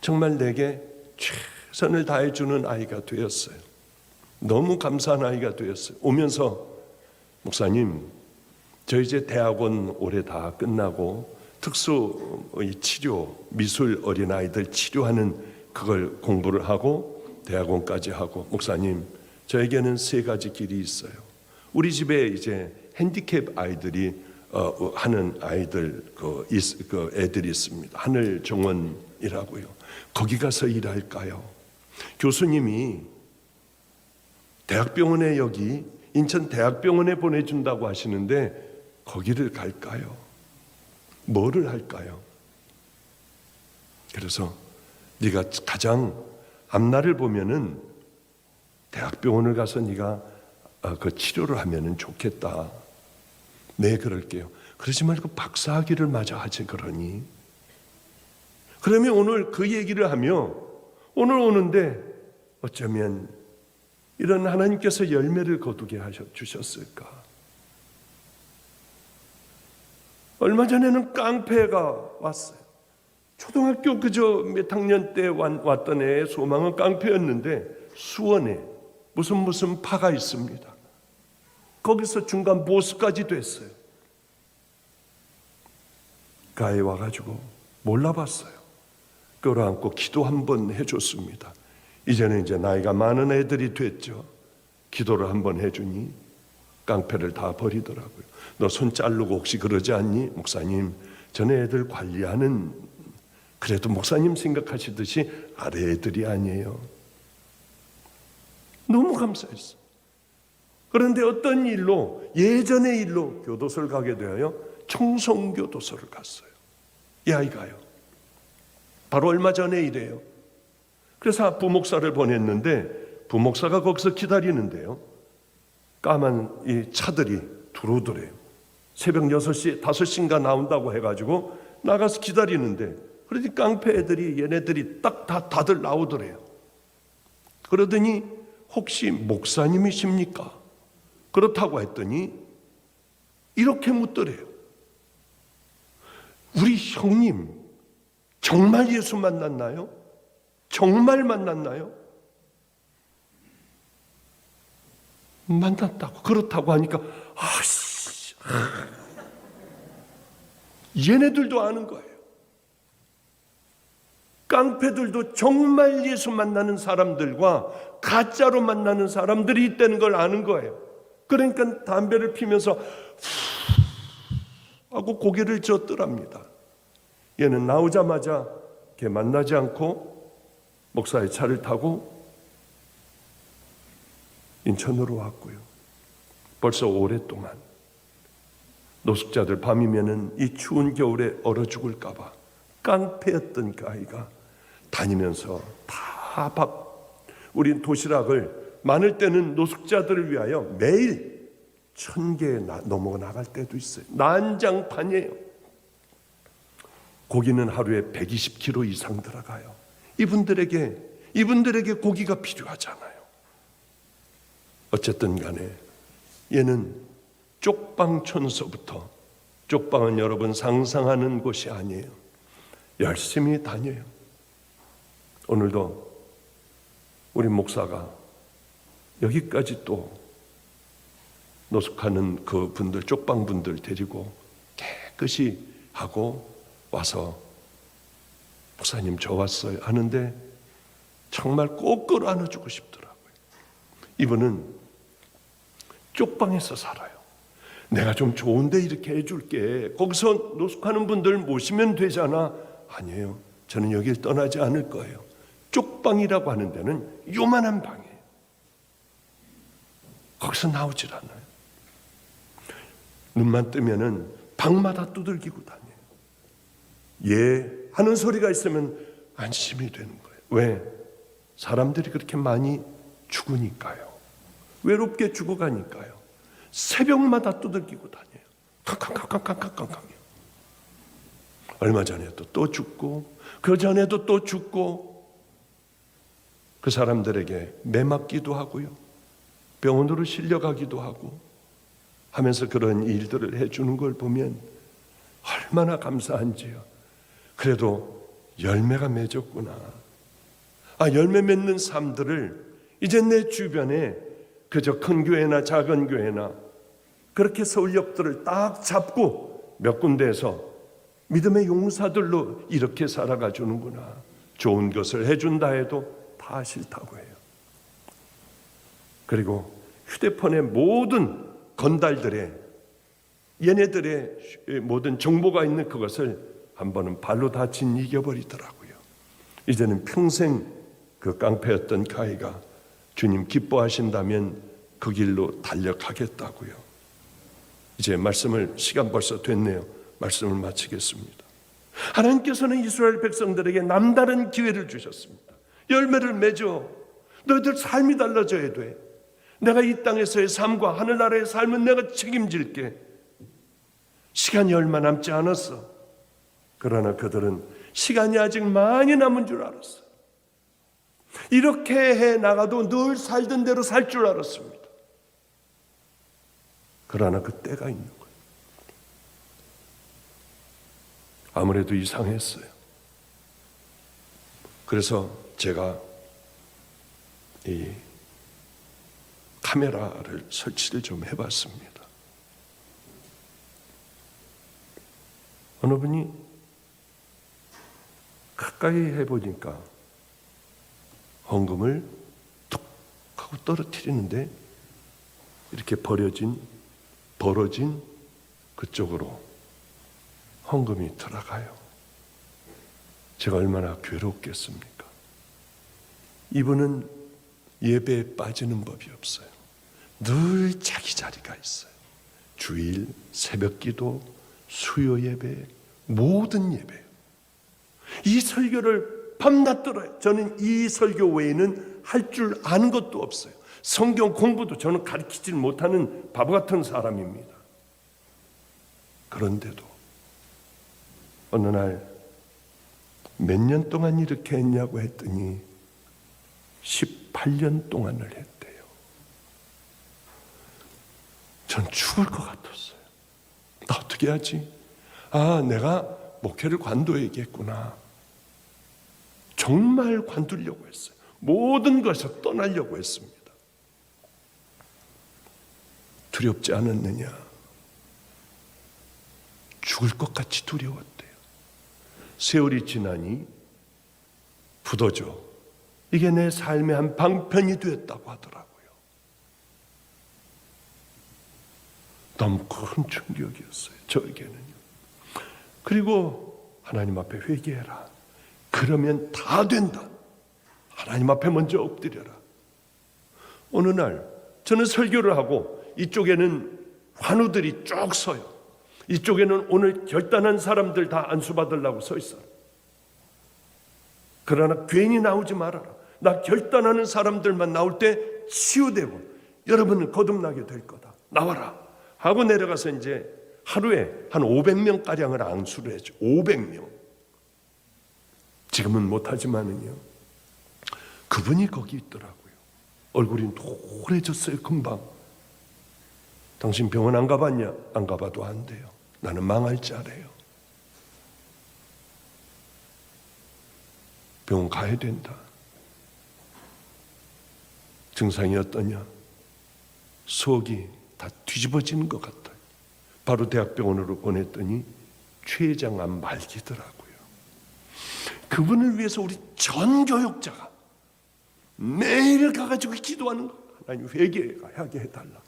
정말 내게 최선을 다해주는 아이가 되었어요. 너무 감사한 아이가 되었어요. 오면서 목사님, 저 이제 대학원 올해 다 끝나고 특수 치료, 미술 어린아이들 치료하는 그걸 공부를 하고 대학원까지 하고, 목사님, 저에게는 3가지 길이 있어요. 우리 집에 이제 핸디캡 아이들이 하는 아이들 그 애들이 있습니다. 하늘 정원이라고요. 거기 가서 일할까요? 교수님이 대학병원에, 여기 인천 대학병원에 보내준다고 하시는데 거기를 갈까요? 뭐를 할까요? 그래서 네가 가장 앞날을 보면은 대학병원을 가서 네가 그 치료를 하면은 좋겠다. 네, 그럴게요. 그러지 말고 박사학위를 마저 하지 그러니. 그러면 오늘 그 얘기를 하며 오늘 오는데 어쩌면 이런 하나님께서 열매를 거두게 주셨을까. 얼마 전에는 깡패가 왔어요. 초등학교 그저 몇 학년 때 왔던 애의 소망은 깡패였는데 수원에 무슨 파가 있습니다. 거기서 중간 보스까지 됐어요. 그 아이 와가지고 몰라봤어요. 끌어안고 기도 한번 해줬습니다. 이제는 이제 나이가 많은 애들이 됐죠. 기도를 한번 해주니 깡패를 다 버리더라고요. 너 손 자르고 혹시 그러지 않니? 목사님, 전에 애들 관리하는, 그래도 목사님 생각하시듯이 아래 애들이 아니에요. 너무 감사했어. 그런데 어떤 일로, 예전의 일로 교도소를 가게 되어요. 청송교도소를 갔어요. 이 아이가요. 바로 얼마 전에 일이에요. 그래서 부목사를 보냈는데 부목사가 거기서 기다리는데요. 까만 이 차들이 들어오더래요. 새벽 6시, 5시인가 나온다고 해가지고 나가서 기다리는데, 그러더니 깡패 애들이, 얘네들이 딱 다들 나오더래요. 그러더니 혹시 목사님이십니까? 그렇다고 했더니 이렇게 묻더래요. 우리 형님 정말 예수 만났나요? 정말 만났나요? 만났다고. 그렇다고 하니까 얘네들도 아는 거예요. 깡패들도 정말 예수 만나는 사람들과 가짜로 만나는 사람들이 있다는 걸 아는 거예요. 그러니까 담배를 피면서 하고 고개를 젓더랍니다. 얘는 나오자마자 걔 만나지 않고 목사의 차를 타고 인천으로 왔고요. 벌써 오랫동안 노숙자들 밤이면은 이 추운 겨울에 얼어 죽을까 봐 깡패였던 그 아이가 다니면서 다 우리 도시락을 많을 때는 노숙자들을 위하여 매일 1000개 넘어 나갈 때도 있어요. 난장판이에요. 고기는 하루에 120kg 이상 들어가요. 이분들에게 고기가 필요하잖아요. 어쨌든 간에 얘는 쪽방촌서부터, 쪽방은 여러분 상상하는 곳이 아니에요. 열심히 다녀요. 오늘도 우리 목사가 여기까지 또 노숙하는 그 분들, 쪽방분들 데리고 깨끗이 하고 와서 목사님 저 왔어요 하는데 정말 꼭 끌어안아주고 싶더라고요. 이분은 쪽방에서 살아요. 내가 좀 좋은데 이렇게 해줄게. 거기서 노숙하는 분들 모시면 되잖아. 아니에요. 저는 여길 떠나지 않을 거예요. 쪽방이라고 하는 데는 요만한 방이에요. 거기서 나오질 않아요. 눈만 뜨면은 방마다 두들기고 다녀요. 예 하는 소리가 있으면 안심이 되는 거예요. 왜? 사람들이 그렇게 많이 죽으니까요. 외롭게 죽어가니까요. 새벽마다 두들기고 다녀요. 캉캉캉캉캉캉캉. 얼마 전에도 또 죽고 그 전에도 또 죽고, 그 사람들에게 매맞기도 하고요, 병원으로 실려가기도 하고 하면서 그런 일들을 해주는 걸 보면 얼마나 감사한지요. 그래도 열매가 맺었구나. 열매 맺는 삶들을 이제 내 주변에 그저 큰 교회나 작은 교회나 그렇게 서울역들을 딱 잡고 몇 군데에서 믿음의 용사들로 이렇게 살아가 주는구나. 좋은 것을 해준다 해도 다 싫다고 해요. 그리고 휴대폰의 모든 건달들의, 얘네들의 모든 정보가 있는 그것을 한 번은 발로 다친 이겨버리더라고요. 이제는 평생 그 깡패였던 가이가 주님 기뻐하신다면 그 길로 달려가겠다고요. 이제 말씀을, 시간 벌써 됐네요. 말씀을 마치겠습니다. 하나님께서는 이스라엘 백성들에게 남다른 기회를 주셨습니다. 열매를 맺어. 너희들 삶이 달라져야 돼. 내가 이 땅에서의 삶과 하늘나라의 삶은 내가 책임질게. 시간이 얼마 남지 않았어. 그러나 그들은 시간이 아직 많이 남은 줄 알았어. 이렇게 해 나가도 늘 살던 대로 살 줄 알았습니다. 그러나 그 때가 있는 거예요. 아무래도 이상했어요. 그래서 제가 이 카메라를 설치를 좀 해봤습니다. 어느 분이 가까이 해보니까 헌금을 툭 하고 떨어뜨리는데 이렇게 벌어진 그쪽으로 헌금이 들어가요. 제가 얼마나 괴롭겠습니까? 이분은 예배에 빠지는 법이 없어요. 늘 자기 자리가 있어요. 주일, 새벽기도, 수요 예배, 모든 예배. 이 설교를 밤낮 들어요. 저는 이 설교 외에는 할 줄 아는 것도 없어요. 성경 공부도 저는 가르치지 못하는 바보 같은 사람입니다. 그런데도 어느 날 몇 년 동안 이렇게 했냐고 했더니 18년 동안을 했대요. 전 죽을 것 같았어요. 나 어떻게 하지? 내가 목회를 관둬야겠구나. 정말 관두려고 했어요. 모든 것을 떠나려고 했습니다. 두렵지 않았느냐? 죽을 것 같이 두려웠대요. 세월이 지나니 부도져. 이게 내 삶의 한 방편이 되었다고 하더라고요. 너무 큰 충격이었어요, 저에게는요. 그리고 하나님 앞에 회개해라. 그러면 다 된다. 하나님 앞에 먼저 엎드려라. 어느 날 저는 설교를 하고 이쪽에는 환우들이 쭉 서요. 이쪽에는 오늘 결단한 사람들 다 안수받으려고 서 있어요. 그러나 괜히 나오지 말아라. 나 결단하는 사람들만 나올 때 치유되고 여러분은 거듭나게 될 거다. 나와라 하고 내려가서 이제 하루에 한 500명가량을 안수를 했죠. 500명. 지금은 못하지만은요, 그분이 거기 있더라고요. 얼굴이 노래졌어요. 금방. 당신 병원 안 가봤냐? 안 가봐도 안 돼요. 나는 망할 자래요. 병원 가야 된다. 증상이 어떠냐? 속이 다 뒤집어지는 것 같아요. 바로 대학병원으로 보냈더니 췌장암 말기더라고요. 그분을 위해서 우리 전 교육자가 매일 가가지고 기도하는 거예요. 하나님 회개하게 해달라.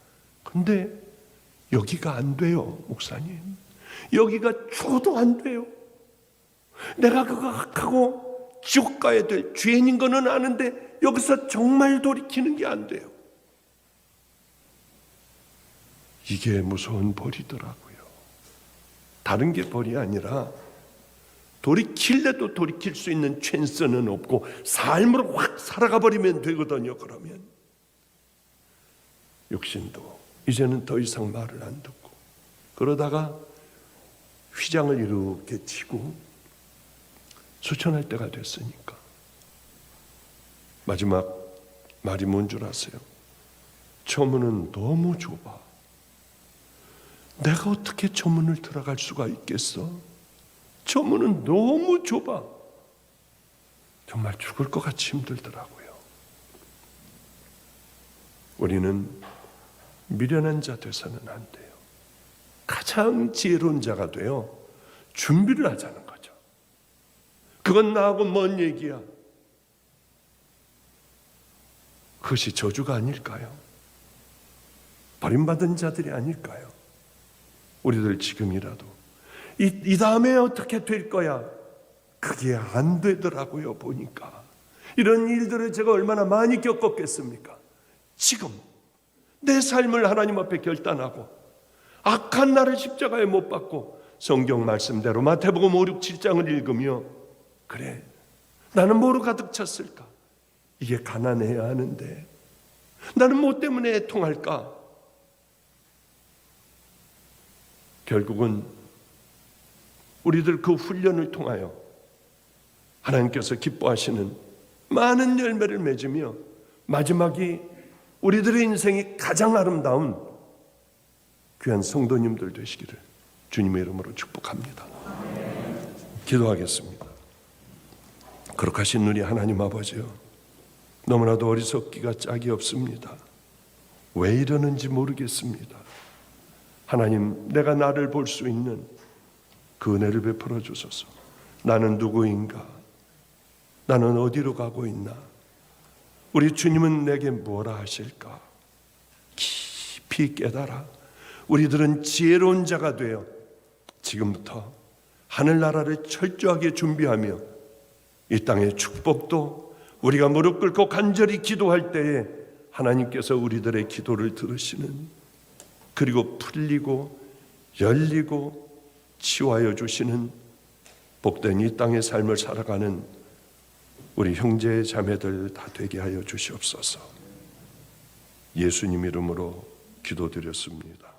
근데 여기가 안 돼요, 목사님. 여기가 죽어도 안 돼요. 내가 그거 하고 지옥 가야 될 죄인인 거는 아는데 여기서 정말 돌이키는 게 안 돼요. 이게 무서운 벌이더라고요. 다른 게 벌이 아니라 돌이킬래도 돌이킬 수 있는 찬스는 없고 삶으로 확 살아가 버리면 되거든요. 그러면 육신도 이제는 더 이상 말을 안 듣고, 그러다가 휘장을 이렇게 치고 수천할 때가 됐으니까 마지막 말이 뭔 줄 아세요? 초문은 너무 좁아. 내가 어떻게 초문을 들어갈 수가 있겠어? 초문은 너무 좁아. 정말 죽을 것 같이 힘들더라고요. 우리는 미련한 자 돼서는 안 돼요. 가장 지혜로운 자가 되어 준비를 하자는 거죠. 그건 나하고 먼 얘기야. 그것이 저주가 아닐까요? 버림받은 자들이 아닐까요? 우리들 지금이라도 이 다음에 어떻게 될 거야? 그게 안 되더라고요. 보니까 이런 일들을 제가 얼마나 많이 겪었겠습니까? 지금 내 삶을 하나님 앞에 결단하고 악한 나를 십자가에 못 박고 성경 말씀대로 마태복음 5, 6, 7장을 읽으며, 그래, 나는 뭐로 가득 찼을까? 이게 가난해야 하는데 나는 뭐 때문에 애통할까? 결국은 우리들 그 훈련을 통하여 하나님께서 기뻐하시는 많은 열매를 맺으며 마지막이 우리들의 인생이 가장 아름다운 귀한 성도님들 되시기를 주님의 이름으로 축복합니다. 기도하겠습니다. 거룩하신 우리 하나님 아버지요, 너무나도 어리석기가 짝이 없습니다. 왜 이러는지 모르겠습니다. 하나님, 내가 나를 볼 수 있는 그 은혜를 베풀어 주소서. 나는 누구인가? 나는 어디로 가고 있나? 우리 주님은 내게 뭐라 하실까? 깊이 깨달아 우리들은 지혜로운 자가 되어 지금부터 하늘나라를 철저하게 준비하며 이 땅의 축복도 우리가 무릎 꿇고 간절히 기도할 때에 하나님께서 우리들의 기도를 들으시는, 그리고 풀리고 열리고 치유하여 주시는 복된 이 땅의 삶을 살아가는 우리 형제 자매들 다 되게 하여 주시옵소서. 예수님 이름으로 기도드렸습니다.